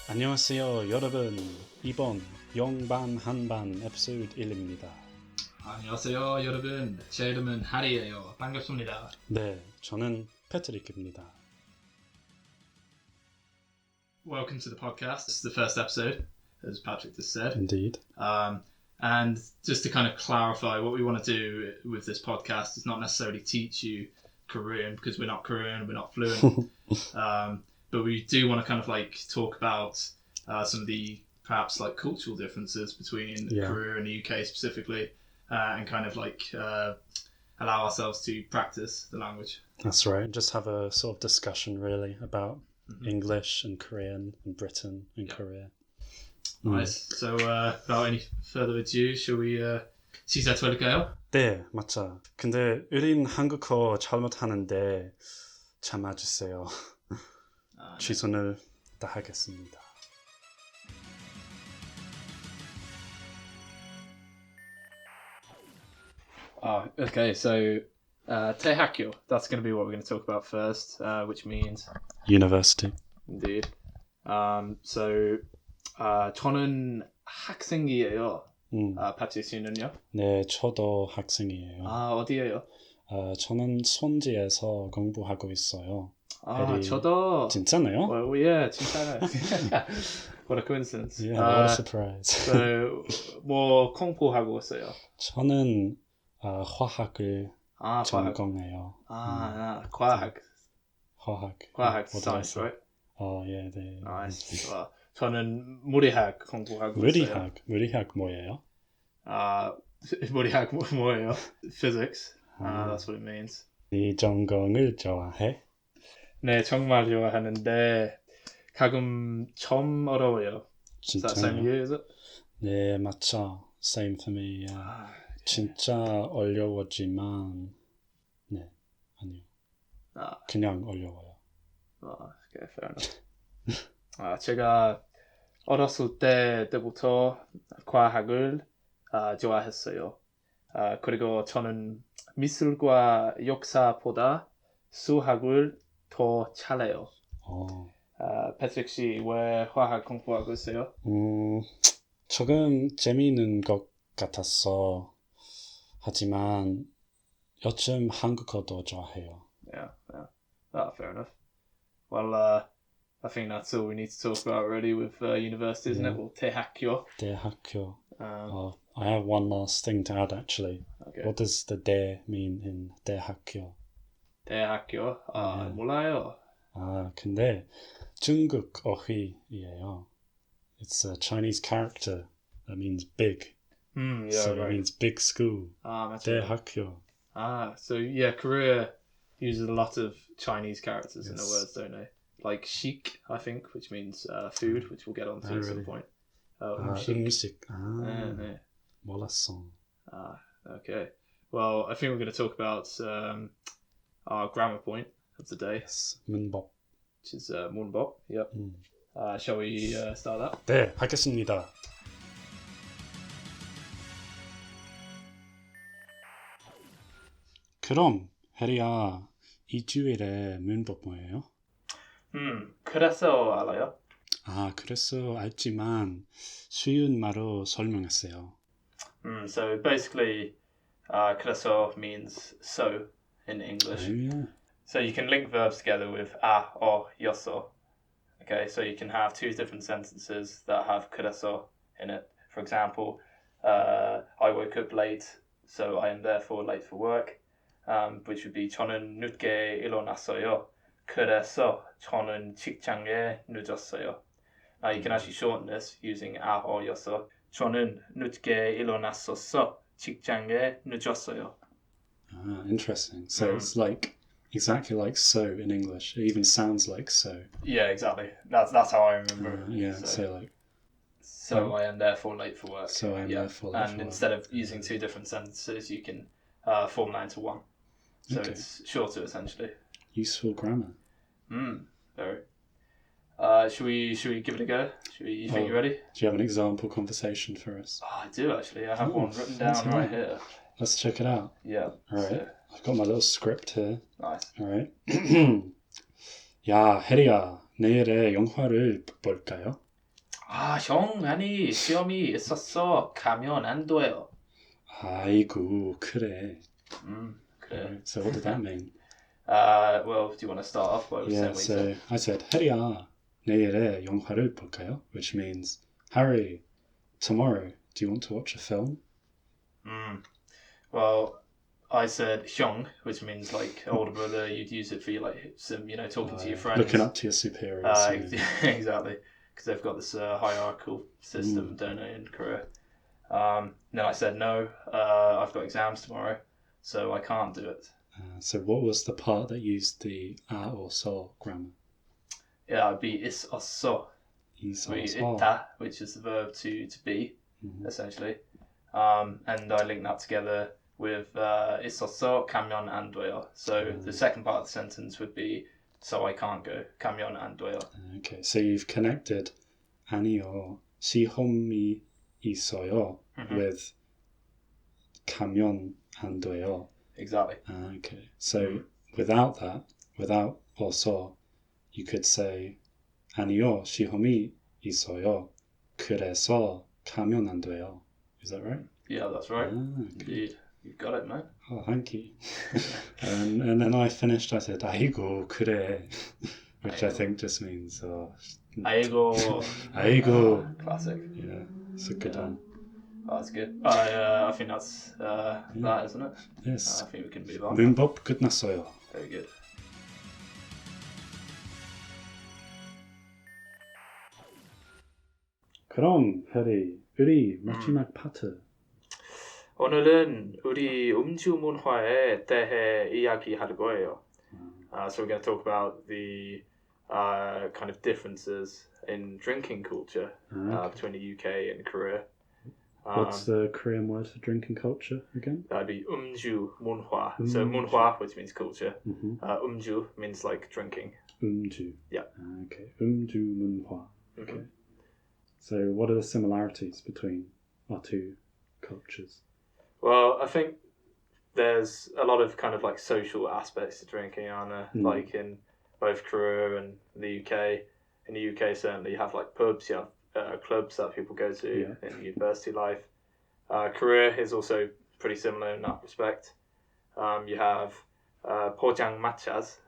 안녕하세요 여러분. 이번 영반 한반 에피소드 1입니다. 안녕하세요 여러분. 제 이름은 하리예요. 반갑습니다. 네, 저는 패트릭입니다. Welcome to the podcast. This is the first episode, as Patrick just said. Indeed. And just to kind of clarify, what we want to do with this podcast is not necessarily teach you Korean, because we're not Korean, we're not fluent. But we do want to kind of like talk about some of the perhaps like cultural differences between Korea and the UK specifically, and kind of like allow ourselves to practice the language. That's right. Just have a sort of discussion really about English and Korean and Britain and Korea. Nice. So without any further ado, shall we 시작할까요? 네, 맞죠. 근데 우린 한국어 잘못하는데 참아주세요. 최선을 다하겠습니다. Okay, so 대학교, that's going to be what we're going to talk about first, which means University. indeed. So 저는 학생이에요. 파티 씨는요? 네, 저도 학생이에요. 어디예요? 저는 손지에서 공부하고 있어요. 저도. 진짜네요? Well, yeah, 진짜네. What a coincidence. Yeah, what a surprise. So 뭐 공부하고 있어요? 저는 화학을 전공해요. 과학. 과학, What did I science, say? right? 예, 네. Nice. 저는 물리학 공부하고 있어요. 물리학 뭐예요? 물리학 뭐예요? Physics. That's what it means. 이 전공을 좋아해? 네, 정말 좋아하는데 가끔 좀 어려워요. Is that same for you, is it? 네, 맞죠. Same for me. 진짜 어려웠지만 네, 아니요. 그냥 어려워요. Okay, fair enough. 제가 어렸을 때부터 과학을 좋아했어요. 그리고 저는 미술과 역사보다 수학을 더 잘해요. 패트릭 씨, 왜 화학 공부하고 있어요? 조금 재미있는 것 같았어. 하지만 요즘 한국어도 좋아해요. Yeah. Fair enough. Well, I think that's all we need to talk about really with university, isn't it? Well, 대학교. 대학교. I have one last thing to add actually. Okay. What does the 대 mean in 대학교? 대학교? 몰라요. 근데 중국 어휘예요. It's a Chinese character that means big. Yeah, so right. it means big school. 대학교. So yeah, Korea uses a lot of Chinese characters in the words, don't they? Like chic, I think, which means food, which we'll get onto at some point. 음식. 네. 몰랐어. Okay. Well, I think we're going to talk about our grammar point of the day. Yes. 문법. Which is 문법. Yep. Shall we start that? 네, 하겠습니다. 그럼 혜리야, 이 주일에 문법 뭐예요? 그래서 알아요? 그래서 알지만 쉬운 말로 설명했어요. So basically, 그래서 means so in English. Yeah. So you can link verbs together with or 여서. Okay, so you can have two different sentences that have 그래서 in it. For example, I woke up late, so I am therefore late for work. Which would be 저는 늦게 일어났어요. 그래서 저는 직장에 늦었어요. Now you can actually shorten this using or 여서. 저는 늦게 일어났었어. 직장에 늦었어요. Interesting. So it's like exactly like so in English. It even sounds like so. Yeah, exactly. That's how I remember it. Yeah, so like so I am therefore late for work. So I am therefore late for work. And instead of using two different sentences, you can form that into one. So it's shorter essentially. Useful grammar. Very. Should we give it a go? You think you're ready? Do you have an example conversation for us? I do actually. I have one written down right here. Let's check it out. Yeah. All right. So, I've got my little script here. nice. All right. 야, 혜리야, 내일의 영화를 볼까요? 형, 아니, 시험이 있었어. 가면 안 돼요. 아이고, 그래. 그래. Right, so what did that mean? Well, do you want to start off by Yeah, saying so I said, 혜리야, 내일에 영화를 볼까요? Which means, Harry, tomorrow, do you want to watch a film? Well, I said 형, which means like older brother. You'd use it for like some, talking to your friends. Looking up to your superiors. Exactly, because they've got this hierarchical system, don't they, in Korea. Then I said no. I've got exams tomorrow, so I can't do it. So what was the part that used the a or so grammar? Yeah, it'd be 있었어. 있다, which is the verb to be, essentially. And I linked that together with 있었어, 가면 안 돼요. So the second part of the sentence would be, so I can't go, 가면 안 돼요. Okay, so you've connected 아니요, 시험이 있어요 with 가면 안 돼요. Exactly. Okay, so without that, without also, you could say 아니요, 시험이 있어요. 그래서 가면 안 돼요. Is that right? Yeah, that's right. Okay. Indeed. You've got it, mate. Oh, thank you. And then I finished, I said, 아이고, 그래. Which I think just means... 아이고. 아이고. Classic. Yeah, it's a good one. Oh, that's good. I think that's that, isn't it? Yes. I think we can move on. 문법 끝났어요. Very good. 그럼, 해리, 우리 마지막 파트. 오늘은 우리 음주 문화에 대해 이야기할 거예요. So we're going to talk about the kind of differences in drinking culture between the UK and Korea. What's the Korean word for drinking culture again? That'd be 음주 문화. So 문화, which means culture. 음주 means like drinking. 음주. Yeah. Okay. 음주 문화. Okay. So what are the similarities between our two cultures? Well, I think there's a lot of kind of like social aspects to drinking, aren't there? Like in both Korea and the UK. In the UK, certainly, you have like pubs, you have clubs that people go to in university life. Korea is also pretty similar in that respect. You have 포장마차s.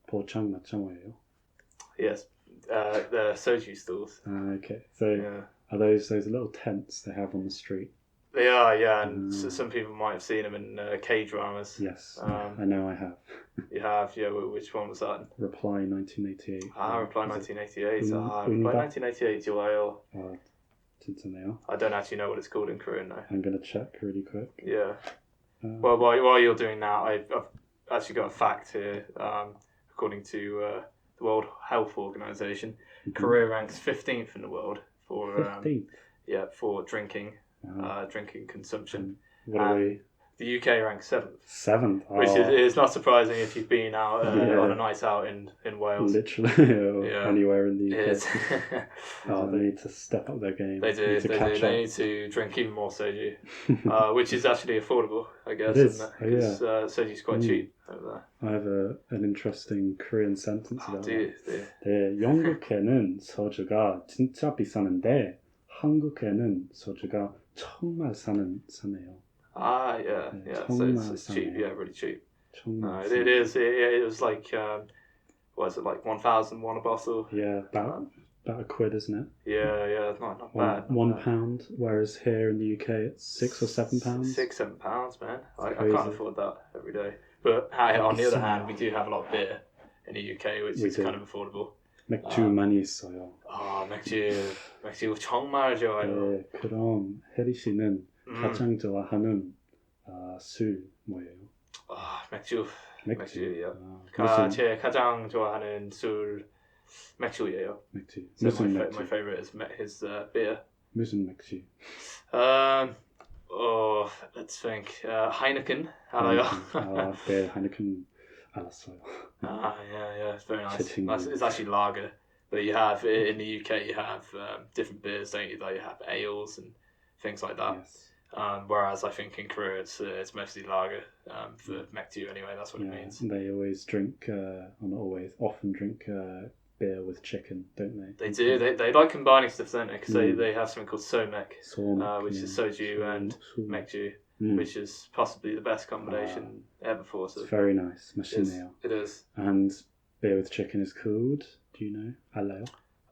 포장마차 뭐예요? Yes, the soju stalls. Okay, so are those little tents they have on the street? They are, yeah, and so some people might have seen them in K-dramas. Yes, I know I have. You have, yeah, which one was that? Reply 1988. Reply 1988. Reply 1988 좋아요. 진짜네요. I don't actually know what it's called in Korean though. I'm going to check really quick. Yeah. Well, while you're doing that, I've actually got a fact here. According to the World Health Organization, Korea ranks 15th in the world for 15th? For drinking. Drinking consumption. What are we? The UK ranks 7th. 7th? Which is not surprising if you've been out on a night out in Wales. Literally, or anywhere in the UK. They need to step up their game. They do. They need to drink even more soju, which is actually affordable, I guess. It is. Because soju is quite cheap over there. I have an interesting Korean sentence about that. 네, 영국에는 소주가 진짜 비싸는데 한국에는 소주가 정말 사네요. Yeah. So it's cheap. Yeah, really cheap. It is. It was like, what is it, like 1,001 a bottle? Yeah, about a quid, isn't it? Yeah, not bad. £1, whereas here in the UK it's £6 or £7. £6-7, man. I can't afford that every day. But on the other hand, we do have a lot of beer in the UK, which is kind of affordable. 맥주 많이 있어요. 맥주 정말 좋아요. 네, 그럼 혜리 씨는 가장 좋아하는 술 뭐예요? 맥주. 제 가장 좋아하는 술 맥주예요. 맥주. So 무슨 맥주? My favorite is his beer. 무슨 맥주? Let's think. Heineken. 알아요? 네, Heineken 알았어요. Yeah, it's very nice. It's actually lager. But you have, in the UK, you have different beers, don't you? Like you have ales and things like that. Yes. Whereas I think in Korea it's mostly lager for 맥주 anyway. That's what it means. They always drink, or not always, often drink beer with chicken, don't they? They do. They like combining stuff, don't they? Because Mm. they have something called somek, which is soju and mekju, which is possibly the best combination ever for us. It's very nice. 맛있네요. It is. And beer with chicken is called, do you know? 알아요?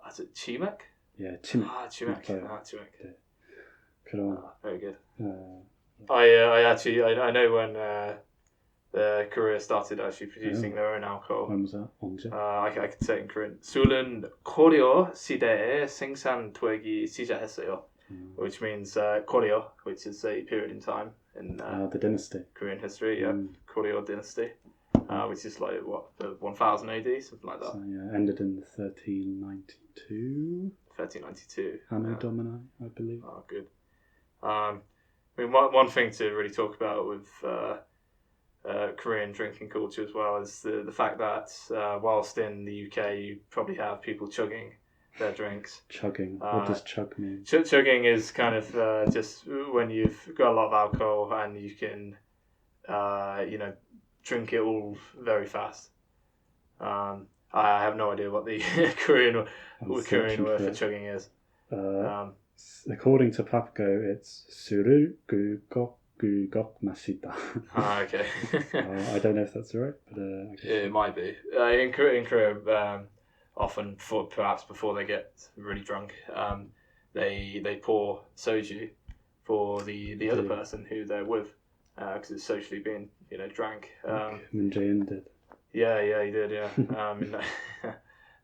Is it chimek? Yeah, chimek. Chimek. 맞아요. Chimek. 네. 그럼 Very good. I know when Korea started actually producing their own alcohol. when was that? 언제? I could say it in Korean. 술은 고려 시대에 생산되기 시작했어요, which means Goryeo, which is a period in time in the dynasty. Korean history. Yeah, Goryeo dynasty, which is like what, 1000 AD, something like that. So, yeah, ended in 1392. 1392. Anno Domini, I believe. Oh, good. I mean, one thing to really talk about with Korean drinking culture as well is the fact that whilst in the UK you probably have people chugging their drinks. Chugging. What does chug mean? Chugging is kind of just when you've got a lot of alcohol and you can, drink it all very fast. I have no idea what the Korean word for chugging is. According to Papago, it's 술을 꿀꺽 마시다. Okay. I don't know if that's right, but I guess it might be. In Korea, often perhaps before they get really drunk, they pour soju for the other person who they're with, because it's socially being drank. Moon Jae-in did. Yeah, he did. Yeah,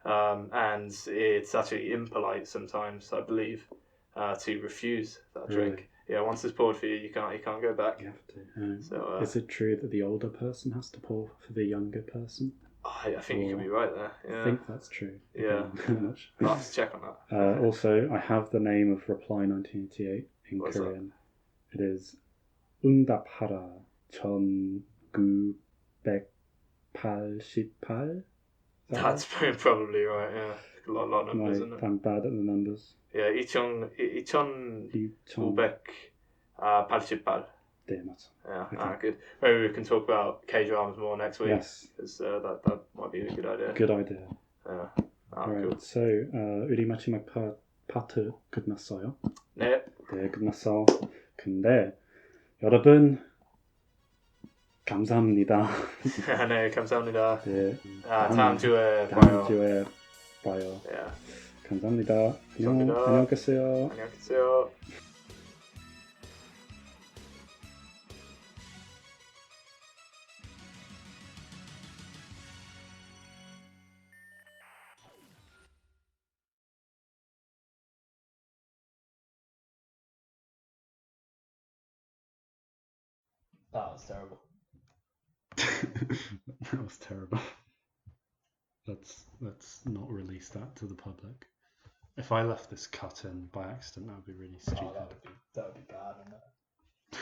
and it's actually impolite sometimes, I believe, to refuse that drink. Really? Yeah, once it's poured for you, you can't go back. You have to. So, is it true that the older person has to pour for the younger person? I think you could be right there. Yeah. I think that's true. Yeah. Much. I'll have to check on that. Also, I have the name of Reply 1988 in What's Korean. That? It is 응답하라 1988. That's probably right. Yeah, a lot of numbers, isn't it? I'm bad at the numbers. Yeah, 2988. 네, 맞아. Yeah, okay. Good. Maybe we can talk about K-dramas more next week. Yes. Because that might be a good idea. Good idea. Yeah. Right. Cool. So, 우리 마지막 파트 끝났어요? 네. 네, 끝났어. 근데 여러분 감사합니다. 네, 감사합니다. 네. 다음 주에 봐요. Yeah. 감사합니다. 감사합니다. 안녕 계세요. 안녕 계세요. That was terrible. That was terrible. Let's not release that to the public. If I left this cut in by accident, that would be really stupid. That would be bad, wouldn't it?